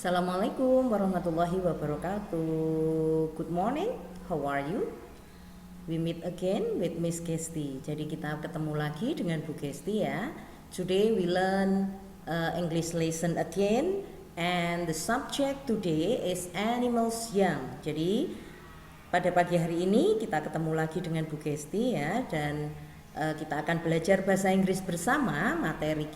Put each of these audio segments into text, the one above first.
Assalamualaikum warahmatullahi wabarakatuh. Good morning, how are you? We meet again with Miss Kesti. Jadi kita ketemu lagi dengan Bu Kesti ya. Today we learn English lesson again, and the subject today is animals young. Jadi pada pagi hari ini kita ketemu lagi dengan Bu Kesti ya, dan kita akan belajar bahasa Inggris bersama. Materi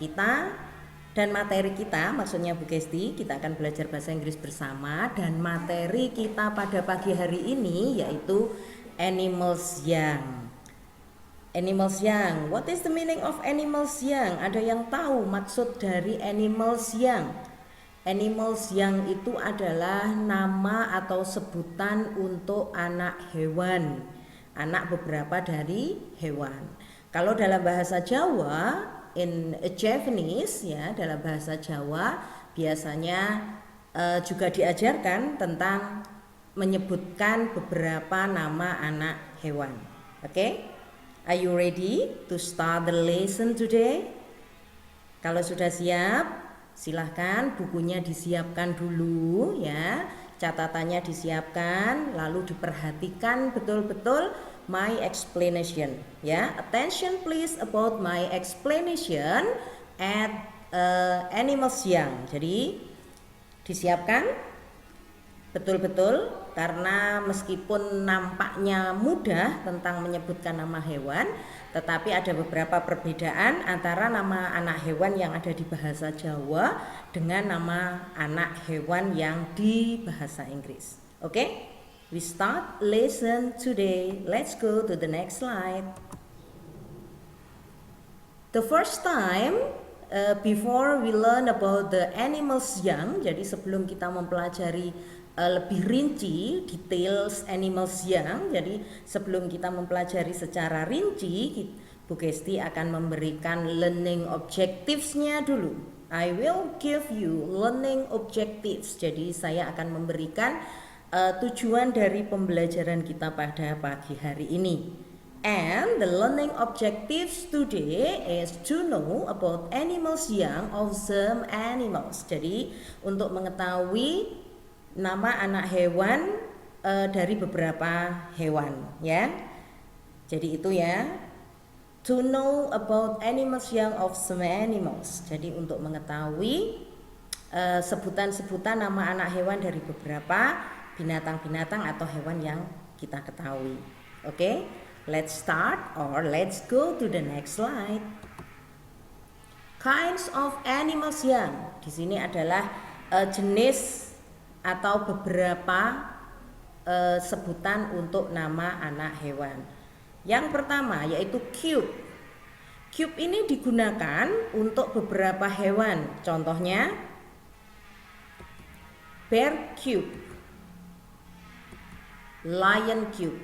kita maksudnya Bu Kesti, kita akan belajar bahasa Inggris bersama, dan materi kita pada pagi hari ini yaitu animals young. Animals young, what is the meaning of animals young? Ada yang tahu maksud dari animals young? Animals young itu adalah nama atau sebutan untuk anak hewan, anak beberapa dari hewan. Kalau dalam bahasa Jawa, in Javanese ya, dalam bahasa Jawa biasanya juga diajarkan tentang menyebutkan beberapa nama anak hewan. Oke? Are you ready to start the lesson today? Kalau sudah siap, silahkan bukunya disiapkan dulu ya, catatannya disiapkan, lalu diperhatikan betul-betul my explanation ya. Attention please about my explanation at animals young. Jadi disiapkan betul-betul, karena meskipun nampaknya mudah tentang menyebutkan nama hewan, tetapi ada beberapa perbedaan antara nama anak hewan yang ada di bahasa Jawa dengan nama anak hewan yang di bahasa Inggris. Oke? We start lesson today. Let's go to the next slide. The first time before we learn about the animals young, jadi sebelum kita mempelajari lebih rinci details animals young, jadi sebelum kita mempelajari secara rinci, Bu Kesti akan memberikan learning objectives-nya dulu. I will give you learning objectives. Jadi saya akan memberikan tujuan dari pembelajaran kita pada pagi hari ini. And the learning objectives today is to know about animals young of some animals. Jadi untuk mengetahui nama anak hewan dari beberapa hewan ya. Jadi itu ya, to know about animals young of some animals. Jadi untuk mengetahui sebutan-sebutan nama anak hewan dari beberapa binatang-binatang atau hewan yang kita ketahui. Oke, let's start or let's go to the next slide. Kinds of animals young. Di sini adalah jenis atau beberapa sebutan untuk nama anak hewan. Yang pertama yaitu cube. Cube ini digunakan untuk beberapa hewan. Contohnya bear cube, lion cube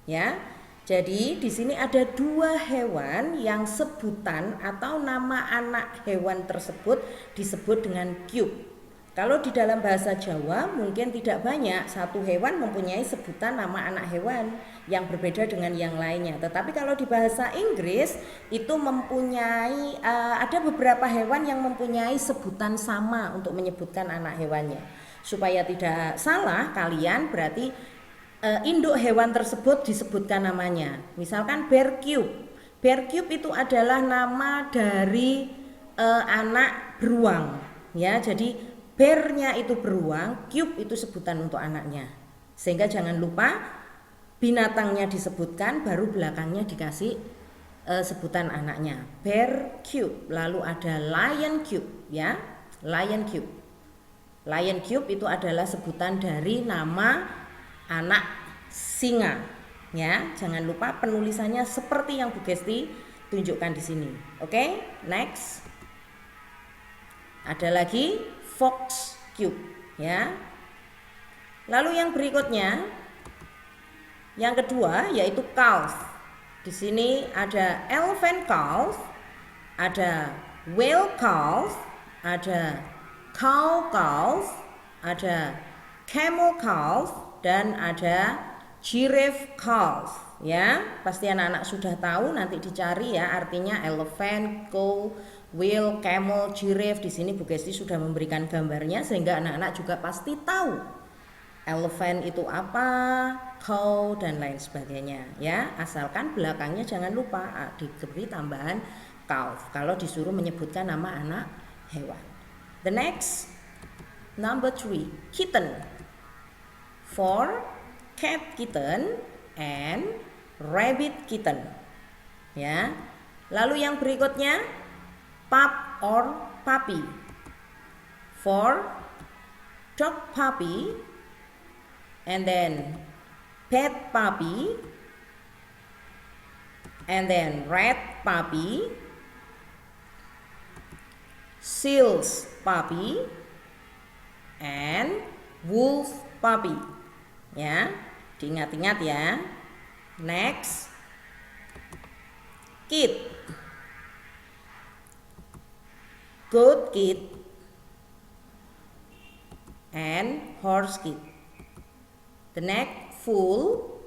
ya. Jadi di sini ada dua hewan yang sebutan atau nama anak hewan tersebut disebut dengan cube. Kalau di dalam bahasa Jawa mungkin tidak banyak satu hewan mempunyai sebutan nama anak hewan yang berbeda dengan yang lainnya. Tetapi kalau di bahasa Inggris itu mempunyai ada beberapa hewan yang mempunyai sebutan sama untuk menyebutkan anak hewannya. Supaya tidak salah kalian, berarti induk hewan tersebut disebutkan namanya. Misalkan bear cube. Bear cube itu adalah nama dari anak beruang ya. Jadi bear-nya itu beruang, cube itu sebutan untuk anaknya. Sehingga jangan lupa binatangnya disebutkan, baru belakangnya dikasih sebutan anaknya. Bear cube. Lalu ada lion cube ya. Lion cube. Lion cube itu adalah sebutan dari nama anak singa ya. Jangan lupa penulisannya seperti yang Bu Kesti tunjukkan di sini. Oke, next. Ada lagi fox cube ya. Lalu yang berikutnya, yang kedua yaitu calf. Di sini ada elephant calf, ada whale calf, ada cow calf, ada camel calf, dan ada giraffe calf ya. Pasti anak-anak sudah tahu, nanti dicari ya artinya elephant, cow, whale, camel, giraffe. Di sini Bu Gesti sudah memberikan gambarnya sehingga anak-anak juga pasti tahu elephant itu apa, cow dan lain sebagainya ya. Asalkan belakangnya jangan lupa diberi tambahan calf kalau disuruh menyebutkan nama anak hewan. The next, number 3, kitten. For cat kitten and rabbit kitten. Ya. Lalu yang berikutnya, pup or puppy. For dog puppy and then pet puppy and then rat puppy, seals puppy and wolf puppy. Ya, diingat-ingat ya. Next, kid, goat kid and horse kid. The next, foal,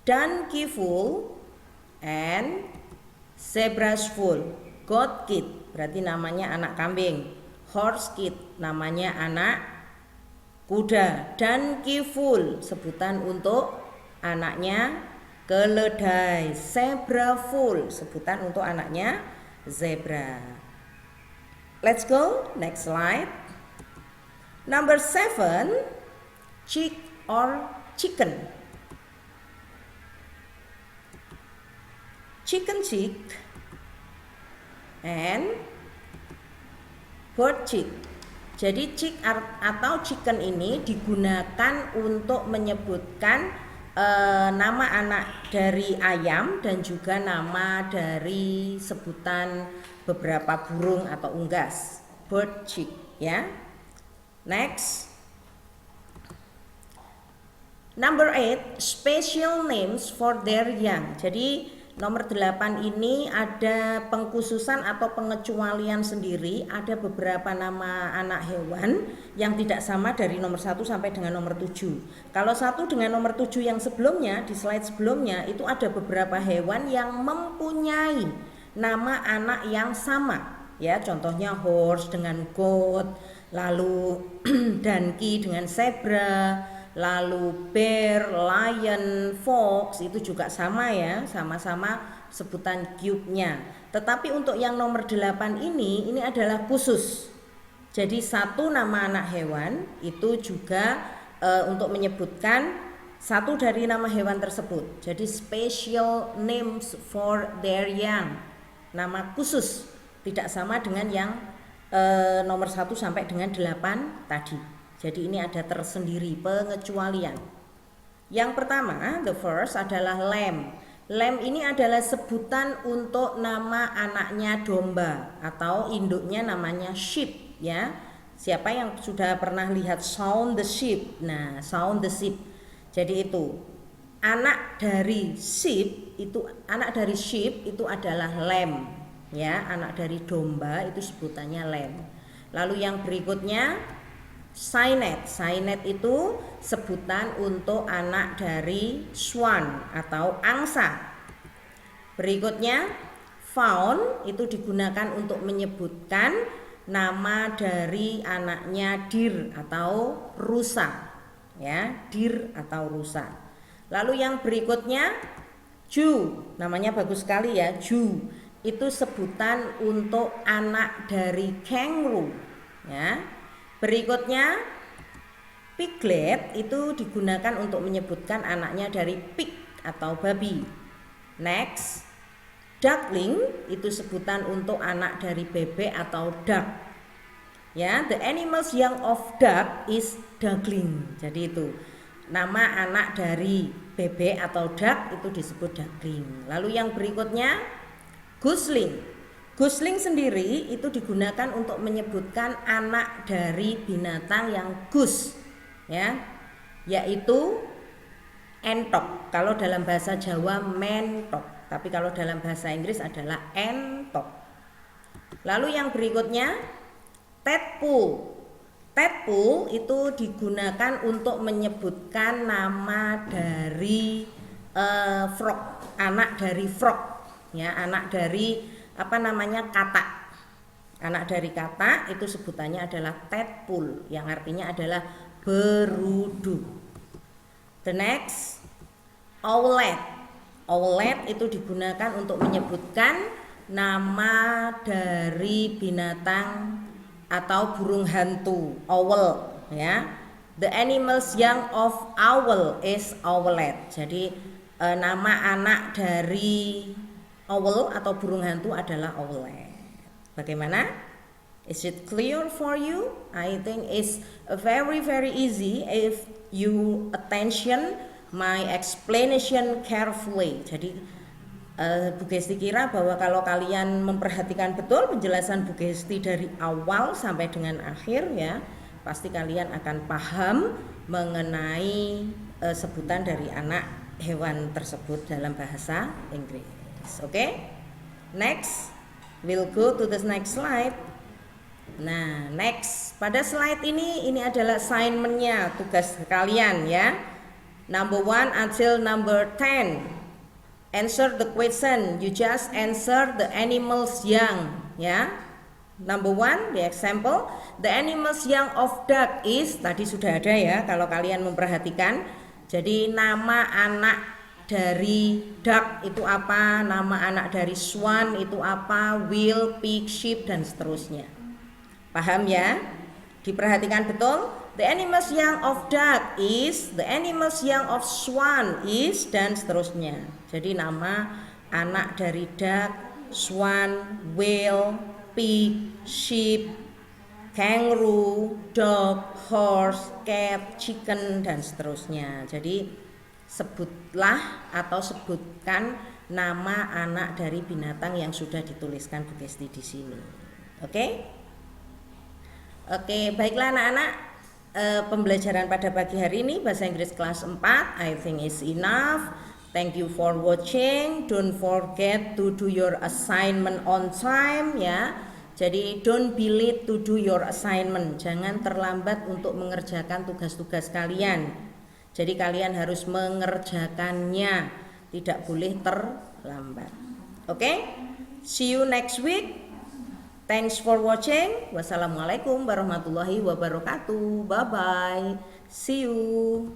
donkey foal and zebra's foal. Goat kid berarti namanya anak kambing, horse kid namanya anak kuda, donkey foal sebutan untuk anaknya keledai, zebra foal sebutan untuk anaknya zebra. Let's go next slide. Number 7, chick or chicken. Chicken chick and bird chick. Jadi chick atau chicken ini digunakan untuk menyebutkan nama anak dari ayam dan juga nama dari sebutan beberapa burung atau unggas. Bird chick ya. Next, number 8, special names for their young. Jadi nomor 8 ini ada pengkhususan atau pengecualian sendiri. Ada beberapa nama anak hewan yang tidak sama dari nomor 1 sampai dengan nomor 7. Kalau 1 dengan nomor 7 yang sebelumnya, di slide sebelumnya itu ada beberapa hewan yang mempunyai nama anak yang sama. Ya, contohnya horse dengan goat, lalu donkey dengan zebra, lalu bear, lion, fox itu juga sama ya, sama-sama sebutan cube-nya. Tetapi untuk yang nomor 8 ini adalah khusus. Jadi satu nama anak hewan itu juga untuk menyebutkan satu dari nama hewan tersebut. Jadi special names for their young. Nama khusus, tidak sama dengan yang nomor 1 sampai dengan 8 tadi. Jadi ini ada tersendiri pengecualian. Yang pertama, the first adalah lamb. Lamb ini adalah sebutan untuk nama anaknya domba atau induknya namanya sheep ya. Siapa yang sudah pernah lihat Shaun the Sheep? Nah, Shaun the Sheep. Jadi itu anak dari sheep itu adalah lamb ya, anak dari domba itu sebutannya lamb. Lalu yang berikutnya Cynet. Cynet itu sebutan untuk anak dari swan atau angsa. Berikutnya fawn itu digunakan untuk menyebutkan nama dari anaknya deer atau rusa. Ya, deer atau rusa. Lalu yang berikutnya Jew. Namanya bagus sekali ya, Jew. Itu sebutan untuk anak dari kangaroo ya. Berikutnya piglet itu digunakan untuk menyebutkan anaknya dari pig atau babi. Next, duckling itu sebutan untuk anak dari bebek atau duck. Ya, the animals young of duck is duckling. Jadi itu nama anak dari bebek atau duck itu disebut duckling. Lalu yang berikutnya gosling. Gosling sendiri itu digunakan untuk menyebutkan anak dari binatang yang goose ya, yaitu entok. Kalau dalam bahasa Jawa mentok, tapi kalau dalam bahasa Inggris adalah entok. Lalu yang berikutnya tadpole. Tadpole itu digunakan untuk menyebutkan nama dari frog, anak dari frog, ya, anak dari katak. Anak dari katak itu sebutannya adalah tadpole, yang artinya adalah berudu. The next, owlet. Owlet itu digunakan untuk menyebutkan nama dari binatang atau burung hantu, owl, ya. The animals young of owl is owlet. Jadi nama anak dari owl atau burung hantu adalah owlet. Bagaimana? Is it clear for you? I think it's very easy if you attention my explanation carefully. Jadi Bu Gesti kira bahwa kalau kalian memperhatikan betul penjelasan Bu Gesti dari awal sampai dengan akhir, ya, pasti kalian akan paham mengenai sebutan dari anak hewan tersebut dalam bahasa Inggris. Oke? Next, we'll go to the next slide. Nah, next, pada slide ini adalah assignment-nya, tugas kalian, ya. Number 1 until number 10. Answer the question. You just answer the animals young, ya. Number 1, the example. The animals young of duck is, tadi sudah ada, ya, kalau kalian memperhatikan. Jadi nama anak dari duck itu apa, nama anak dari swan itu apa, whale, pig, sheep, dan seterusnya. Paham, ya? Diperhatikan betul. The animals young of duck is, the animals young of swan is, dan seterusnya. Jadi nama anak dari duck, swan, whale, pig, sheep, kangaroo, dog, horse, cat, chicken, dan seterusnya. Jadi sebutlah atau sebutkan nama anak dari binatang yang sudah dituliskan Bu Gesti di sini. Oke? Oke, baiklah anak-anak. Pembelajaran pada pagi hari ini bahasa Inggris kelas 4 I think is enough. Thank you for watching. Don't forget to do your assignment on time, ya. Jadi don't be late to do your assignment. Jangan terlambat untuk mengerjakan tugas-tugas kalian. Jadi kalian harus mengerjakannya, tidak boleh terlambat. Oke? See you next week. Thanks for watching. Wassalamualaikum warahmatullahi wabarakatuh. Bye bye. See you.